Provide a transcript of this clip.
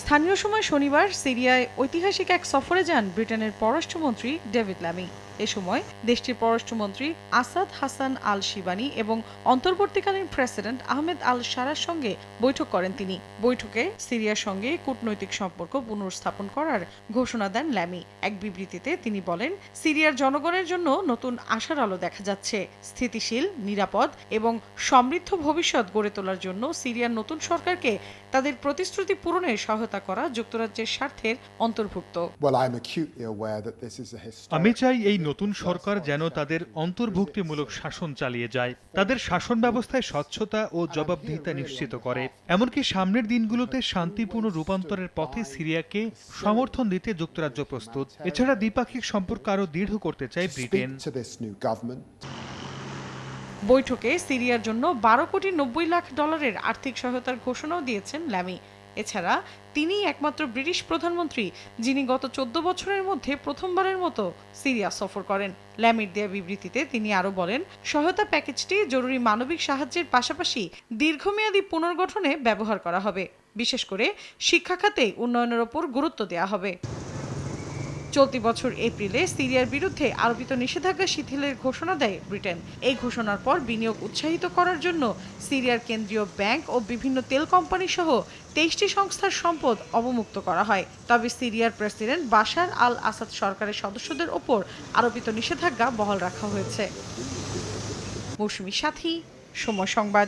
স্থানীয় সময় শনিবার সিরিয়ায় ঐতিহাসিক এক সফরে যান ব্রিটেনের পররাষ্ট্রমন্ত্রী ডেভিড ল্যামি। এ সময় দেশটির পররাষ্ট্রমন্ত্রী আসাদ হাসান আল শিবানি এবং অন্তর্বর্তীকালীন প্রেসিডেন্ট আহমেদ আল শারার সঙ্গে বৈঠক করেন তিনি। বৈঠকে সিরিয়ার সঙ্গে কূটনৈতিক সম্পর্ক পুনর্স্থাপন করার ঘোষণা দেন ল্যামি। এক বিবৃতিতে তিনি বলেন, সিরিয়ার জনগণের জন্য নতুন আশার আলো দেখা যাচ্ছে। স্থিতিশীল, নিরাপদ এবং সমৃদ্ধ ভবিষ্যৎ গড়ে তোলার জন্য সিরিয়ার নতুন সরকারকে তাদের প্রতিশ্রুতি পূরণে সহায়তা করা যুক্তরাজ্যের স্বার্থের অন্তর্ভুক্ত। আমি চাই এই নতুন সরকার যেন তাদের অন্তর্ভুক্তিমূলক শাসন চালিয়ে যায়, তাদের শাসন ব্যবস্থায় স্বচ্ছতা ও জবাবদিহিতা নিশ্চিত করে, এমনকি সামনের দিনগুলোতে শান্তিপূর্ণ রূপান্তরের পথে সিরিয়াকে সমর্থন দিতে যুক্তরাজ্য প্রস্তুত। এছাড়া দ্বিপাক্ষিক সম্পর্ক আরও দৃঢ় করতে চায় ব্রিটেন। বৈঠকে সিরিয়ার জন্য 12 কোটি 90 লাখ ডলারের আর্থিক সহায়তার ঘোষণাও দিয়েছেন ল্যামি। এছাড়া তিনি একমাত্র ব্রিটিশ প্রধানমন্ত্রী যিনি গত 14 বছরের মধ্যে প্রথমবারের মতো সিরিয়া সফর করেন। ল্যামির দেয়া বিবৃতিতে তিনি আরও বলেন, সহায়তা প্যাকেজটি জরুরি মানবিক সাহায্যের পাশাপাশি দীর্ঘমেয়াদী পুনর্গঠনে ব্যবহার করা হবে। বিশেষ করে শিক্ষা খাতে উন্নয়নের ওপর গুরুত্ব দেওয়া হবে। চলতি বছর এপ্রিলে সিরিয়ার বিরুদ্ধে আরোপিত নিষেধাজ্ঞা শিথিলের ঘোষণা দেয় ব্রিটেন। এই ঘোষণার পর বিনিয়োগ উৎসাহিত করার জন্য সিরিয়ার কেন্দ্রীয় ব্যাংক ও বিভিন্ন তেল কোম্পানি সহ 23টি সংস্থার সম্পদ অবমুক্ত করা হয়। তবে সিরিয়ার প্রেসিডেন্ট বাশার আল আসাদ সরকারের সদস্যদের ওপর আরোপিত নিষেধাজ্ঞা বহাল রাখা হয়েছে। মৌসুমী সাথী, সময় সংবাদ।